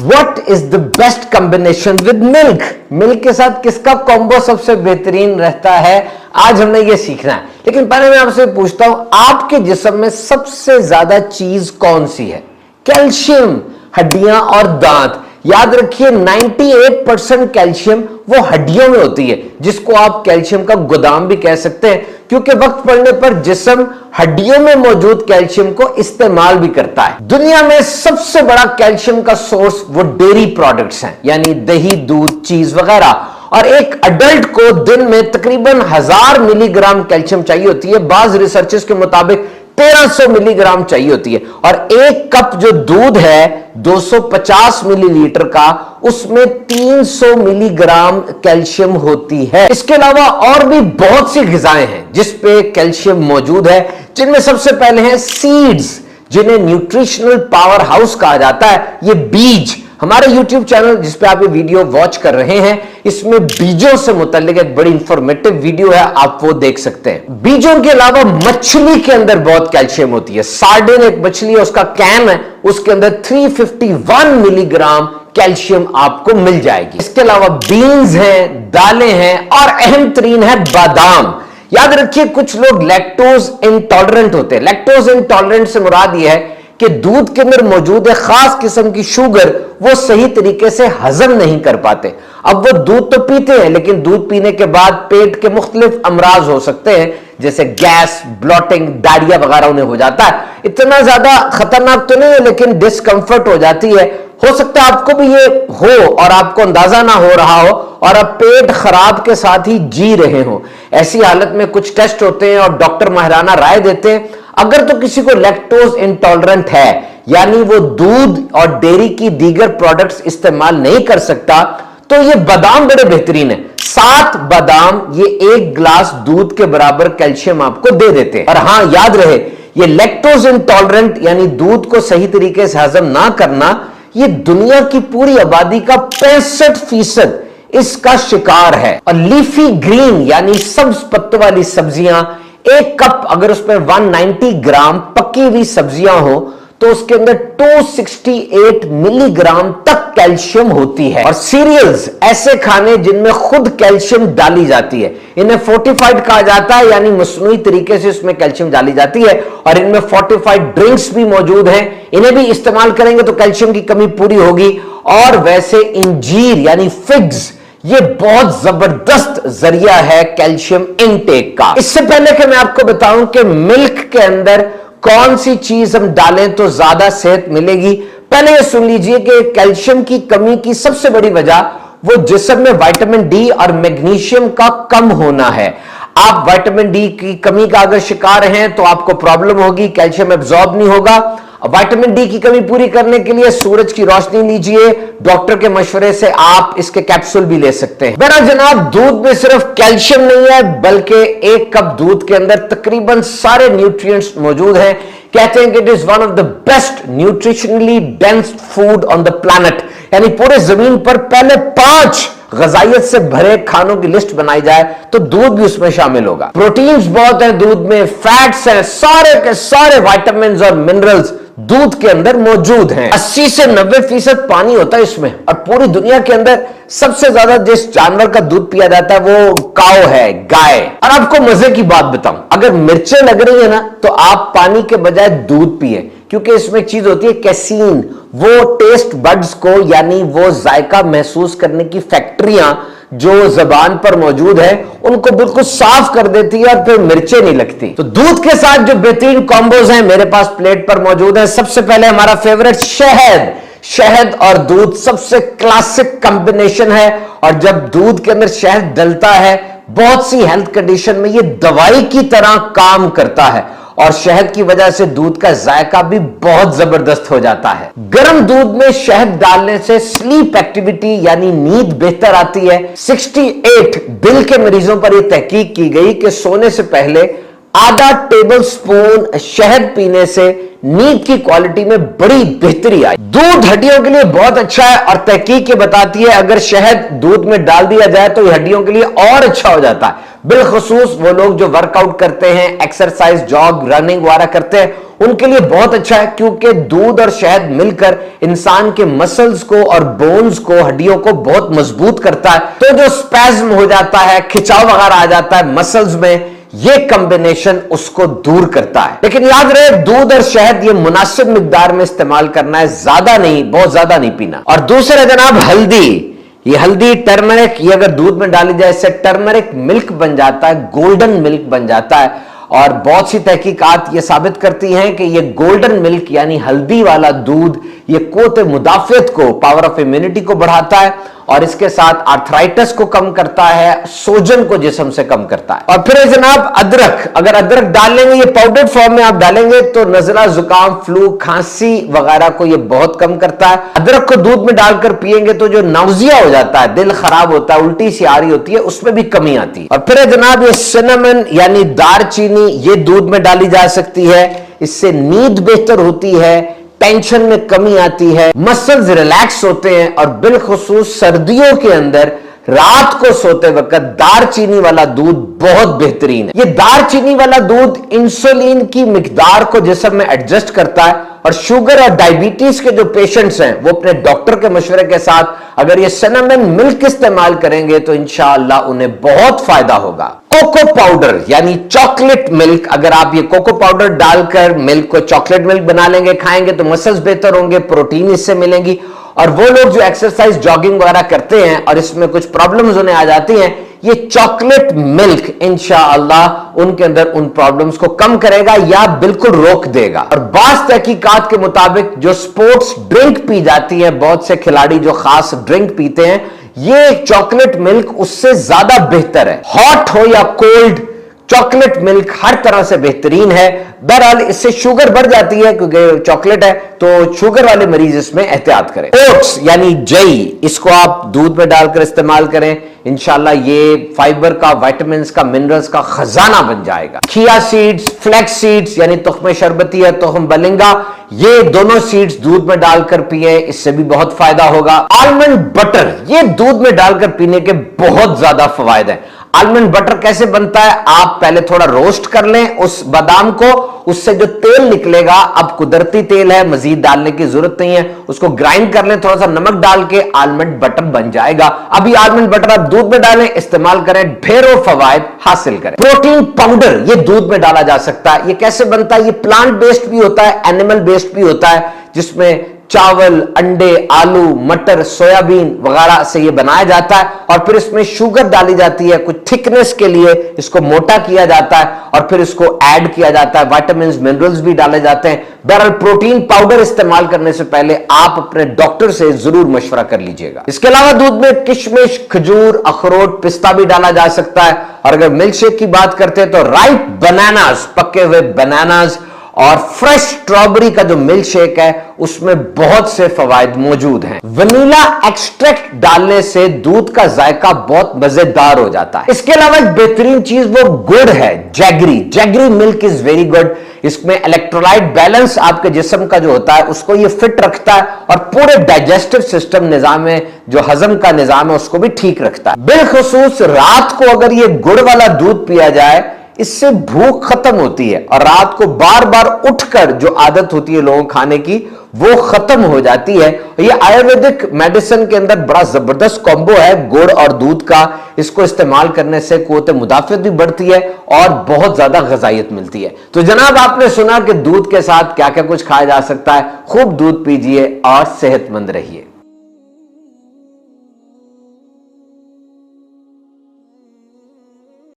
What is the best combination with milk? Milk के साथ किसका कॉम्बो सबसे बेहतरीन रहता है, आज हमने ये सीखना है। लेकिन पहले मैं आपसे पूछता हूं, आपके जिस्म में सबसे ज्यादा चीज कौन सी है? कैल्शियम, हड्डियां और दांत। याद रखिए 98% कैल्शियम वो हड्डियों में होती है, जिसको आप कैल्शियम का गोदाम भी कह सकते हैं, क्योंकि वक्त पड़ने पर जिस्म हड्डियों में मौजूद कैल्शियम को इस्तेमाल भी करता है। दुनिया में सबसे बड़ा कैल्शियम का सोर्स वो डेयरी प्रोडक्ट्स हैं, यानी दही, दूध, चीज वगैरह। और एक अडल्ट को दिन में तकरीबन 1000 मिलीग्राम कैल्शियम चाहिए होती है। बाज रिसर्चेस के मुताबिक 1300 मिलीग्राम चाहिए होती है। और एक कप जो दूध है 250 मिलीलीटर का, उसमें 300 मिलीग्राम कैल्शियम होती है। इसके अलावा और भी बहुत सी ग़िज़ाएं हैं जिसपे कैल्शियम मौजूद है, जिनमें सबसे पहले हैं सीड्स, जिन्हें न्यूट्रिशनल पावर हाउस कहा जाता है। ये बीज, हमारे YouTube चैनल जिस पे आप ये वीडियो वॉच कर रहे हैं, इसमें बीजों से मुताल्लिक एक बड़ी इंफॉर्मेटिव वीडियो है, आप वो देख सकते हैं। बीजों के अलावा मछली के अंदर बहुत कैल्शियम होती है। सार्डिन एक मछली है, उसका कैन है, उसके अंदर 351 मिलीग्राम कैल्शियम आपको मिल जाएगी। इसके अलावा बीन्स हैं, दालें हैं, और अहम तरीन है बादाम। याद रखिए कुछ लोग लैक्टोज इंटॉलरेंट होते हैं। लैक्टोज इंटॉलरेंट से मुराद यह है कि दूध के अंदर मौजूद है खास किस्म की शुगर, वो सही तरीके से हजम नहीं कर पाते। अब वो दूध तो पीते हैं, लेकिन दूध पीने के बाद पेट के मुख्तलिफ अमराज हो सकते हैं, जैसे गैस, ब्लॉटिंग, डायरिया वगैरह उन्हें हो जाता है। इतना ज्यादा खतरनाक तो नहीं है, लेकिन डिस्कंफर्ट हो जाती है। हो सकता है आपको भी ये हो और आपको अंदाजा ना हो रहा हो, और अब पेट खराब के साथ ही जी रहे हो। ऐसी हालत में कुछ टेस्ट होते हैं और डॉक्टर माहिराना राय देते हैं। अगर तो किसी को लैक्टोज इंटॉलरेंट है, यानी वो दूध और डेयरी की दीगर प्रोडक्ट्स इस्तेमाल नहीं कर सकता, तो ये बादाम बड़े बेहतरीन है। 7 बादाम ये 1 गिलास दूध के बराबर कैल्शियम आपको दे देते हैं। और हां, याद रहे ये लैक्टोज इंटॉलरेंट यानी दूध को सही तरीके से हजम ना करना, ये दुनिया की पूरी आबादी का 65% इसका शिकार है। और लीफी ग्रीन यानी सब्ज पत्तों वाली सब्जियां, 1 कप अगर उसमें 190 ग्राम पकी हुई सब्जियां हो, तो उसके अंदर 268 मिलीग्राम तक कैल्शियम होती है। और सीरियल्स, ऐसे खाने जिनमें खुद कैल्शियम डाली जाती है, इन्हें फोर्टिफाइड कहा जाता है, यानी मसनूई तरीके से इसमें कैल्शियम डाली जाती है। और इनमें फोर्टिफाइड ड्रिंक्स भी मौजूद हैं, इन्हें भी इस्तेमाल करेंगे तो कैल्शियम की कमी पूरी होगी। और वैसे इंजीर यानी फिग्स, ये बहुत जबरदस्त जरिया है कैल्शियम इनटेक का। इससे पहले कि मैं आपको बताऊं कि मिल्क के अंदर कौन सी चीज हम डालें तो ज्यादा सेहत मिलेगी, पहले ये सुन लीजिए कि कैल्शियम की कमी की सबसे बड़ी वजह वो जिस्म में विटामिन डी और मैग्नीशियम का कम होना है। आप विटामिन डी की कमी का अगर शिकार हैं तो आपको प्रॉब्लम होगी, कैल्शियम एब्जॉर्ब नहीं होगा। विटामिन डी की कमी पूरी करने के लिए सूरज की रोशनी लीजिए, डॉक्टर के मशवरे से आप इसके कैप्सूल भी ले सकते हैं। मेरा जनाब, दूध में सिर्फ कैल्शियम नहीं है, बल्कि 1 कप दूध के अंदर तकरीबन सारे न्यूट्रिएंट्स मौजूद हैं। कहते हैं कि it is one of the best nutritionally dense food on the planet, यानी पूरे जमीन पर पहले 5 ग़िज़ाइयत से भरे खानों की लिस्ट बनाई जाए तो दूध भी उसमें शामिल होगा। प्रोटीन्स बहुत है दूध में, फैट्स हैं, सारे के सारे विटामिन्स और मिनरल्स दूध के अंदर मौजूद हैं। 80 से 90% पानी होता है इसमें। और पूरी दुनिया के अंदर सबसे ज्यादा जिस जानवर का दूध पिया जाता है वो काऊ है, गाय। और आपको मजे की बात बताऊं, अगर मिर्चें लग रही है ना, तो आप पानी के बजाय दूध पिए, क्योंकि इसमें एक चीज होती है कैसीन, वो टेस्ट बड्स को यानी वो जायका महसूस करने की फैक्ट्रियां जो जबान पर मौजूद है उनको बिल्कुल साफ कर देती है और फिर मिर्चें नहीं लगती। तो दूध के साथ जो बेहतरीन कॉम्बोज हैं मेरे पास प्लेट पर मौजूद है। सबसे पहले हमारा फेवरेट शहद। शहद और दूध सबसे क्लासिक कॉम्बिनेशन है, और जब दूध के अंदर शहद डलता है बहुत सी हेल्थ कंडीशन में ये दवाई की तरह काम करता है। और शहद की वजह से दूध का जायका भी बहुत जबरदस्त हो जाता है। गर्म दूध में शहद डालने से स्लीप एक्टिविटी यानी नींद बेहतर आती है। 68 दिल के मरीजों पर यह तहकीक की गई कि सोने से पहले आधा टेबल स्पून शहद पीने से नींद की क्वालिटी में बड़ी बेहतरी आई। दूध हड्डियों के लिए बहुत अच्छा है और तहकीक ये बताती है अगर शहद दूध में डाल दिया जाए तो ये हड्डियों के लिए और अच्छा हो जाता है। बिलखुसूस वो लोग जो वर्कआउट करते हैं, एक्सरसाइज, जॉग, रनिंग वगैरह करते हैं, उनके लिए बहुत अच्छा है क्योंकि दूध और शहद मिलकर इंसान के मसल्स को और बोन्स को, हड्डियों को बहुत मजबूत करता है। तो जो स्पैज्म हो जाता है, खिंचाव वगैरह आ जाता है मसल्स में, ये कॉम्बिनेशन उसको दूर करता है। लेकिन याद रहे दूध और शहद ये मुनासिब मिकदार में इस्तेमाल करना है, ज्यादा नहीं, बहुत ज्यादा नहीं पीना। और दूसरा जनाब हल्दी, ये हल्दी टर्मरिक, ये अगर दूध में डाली जाए इससे टर्मरिक मिल्क बन जाता है, गोल्डन मिल्क बन जाता है। और बहुत सी तहकीकात ये साबित करती हैं कि ये गोल्डन मिल्क यानी हल्दी वाला दूध ये क़ुव्वत मुदाफ़ियत को, पावर ऑफ इम्यूनिटी को बढ़ाता है और इसके साथ आर्थराइटिस को कम करता है, सोजन को जिस्म से कम करता है। और फिर जनाब अदरक, अगर अदरक डाल लेंगे, ये पाउडर फॉर्म में आप डालेंगे तो नजला, जुकाम, फ्लू, खांसी वगैरह को ये बहुत कम करता है। अदरक को दूध में डालकर पिएंगे तो जो नाउजिया हो जाता है, दिल खराब होता है, उल्टी सी आ रही होती है, उसमें भी कमी आती है। और फिर जनाब ये सिनेमन यानी दारचीनी, ये दूध में डाली जा सकती है, इससे नींद बेहतर होती है, टेंशन में कमी आती है, मसल्स रिलैक्स होते हैं और बिलखुसूस सर्दियों के अंदर रात को सोते वक्त दारचीनी वाला दूध बहुत बेहतरीन है। ये दारचीनी वाला दूध इंसुलिन की मिकदार को जिस्म में एडजस्ट करता है और शुगर और डायबिटीज के जो पेशेंट्स हैं वो अपने डॉक्टर के मशवरे के साथ अगर ये सिनेमन मिल्क इस्तेमाल करेंगे तो इंशाअल्लाह उन्हें बहुत फायदा होगा। कोको पाउडर यानी चॉकलेट मिल्क, अगर आप ये कोको पाउडर डालकर मिल्क को चॉकलेट मिल्क बना लेंगे, खाएंगे तो मसल्स बेहतर होंगे, प्रोटीन इससे मिलेंगी। और वो लोग जो एक्सरसाइज, जॉगिंग वगैरह करते हैं और इसमें कुछ प्रॉब्लम्स उन्हें आ जाती हैं, ये चॉकलेट मिल्क इंशाअल्लाह उनके अंदर उन प्रॉब्लम्स को कम करेगा या बिल्कुल रोक देगा। और बास तहकीकात के मुताबिक जो स्पोर्ट्स ड्रिंक पी जाती है, बहुत से खिलाड़ी जो खास ड्रिंक पीते हैं, ये चॉकलेट मिल्क उससे ज्यादा बेहतर है। हॉट हो या कोल्ड, चॉकलेट मिल्क हर तरह से बेहतरीन है। बहरहाल इससे शुगर बढ़ जाती है क्योंकि चॉकलेट है, तो शुगर वाले मरीज इसमें एहतियात करें। ओट्स यानी जई, इसको आप दूध में डालकर इस्तेमाल करें, इंशाल्लाह ये फाइबर का, विटामिन का, मिनरल्स का खजाना बन जाएगा। खिया सीड्स, फ्लैक्स सीड्स यानी तुख्म शरबती है, तुख्म बलिंगा, ये दोनों सीड्स दूध में डालकर पिए, इससे भी बहुत फायदा होगा। आलमंड बटर, ये दूध में डालकर पीने के बहुत ज्यादा फवायद हैं। आलमंड बटर कैसे बनता है, आप पहले थोड़ा रोस्ट कर लें उस बादाम को, उससे जो तेल निकलेगा, अब कुदरती तेल है, मजीद डालने की जरूरत नहीं है, उसको ग्राइंड कर लें, थोड़ा सा नमक डाल के आलमंड बटर बन जाएगा। अभी आलमंड बटर आप दूध में डालें, इस्तेमाल करें, ढेरों फवायद हासिल करें। प्रोटीन पाउडर ये दूध में डाला जा सकता है। ये कैसे बनता है, ये प्लांट बेस्ड भी होता है, एनिमल बेस्ड भी होता है, जिसमें चावल, अंडे, आलू, मटर, सोयाबीन वगैरह से ये बनाया जाता है और फिर इसमें शुगर डाली जाती है, कुछ थिकनेस के लिए इसको मोटा किया जाता है और फिर इसको ऐड किया जाता है, विटामिन्स, मिनरल्स भी डाले जाते हैं। बहरहाल प्रोटीन पाउडर इस्तेमाल करने से पहले आप अपने डॉक्टर से जरूर मशवरा कर लीजिएगा। इसके अलावा दूध में किशमिश, खजूर, अखरोट, पिस्ता भी डाला जा सकता है। और अगर मिल्क शेक की बात करते हैं तो राइप बनानास, पके हुए बनानास और फ्रेश स्ट्रॉबेरी का जो मिल्क शेक है उसमें बहुत से फवायद मौजूद हैं। वनीला एक्सट्रैक्ट डालने से दूध का जायका बहुत मजेदार हो जाता है। इसके अलावा एक बेहतरीन चीज वो गुड़ है, jaggery. Jaggery milk is very good. इसमें इलेक्ट्रोलाइट बैलेंस आपके जिस्म का जो होता है उसको ये फिट रखता है और पूरे डाइजेस्टिव सिस्टम निजाम में जो हजम का निजाम है उसको भी ठीक रखता है। बिलखुसूस रात को अगर ये गुड़ वाला दूध पिया जाए, इससे भूख खत्म होती है और रात को बार बार उठकर जो आदत होती है लोगों खाने की वो खत्म हो जाती है। ये आयुर्वेदिक मेडिसिन के अंदर बड़ा जबरदस्त कॉम्बो है गुड़ और दूध का। इसको इस्तेमाल करने से क़ुव्वत मुदाफ़ियत भी बढ़ती है और बहुत ज्यादा ग़िज़ाइयत मिलती है। तो जनाब आपने सुना कि दूध के साथ क्या क्या कुछ खाया जा सकता है। खूब दूध पीजिए और सेहतमंद रहिए।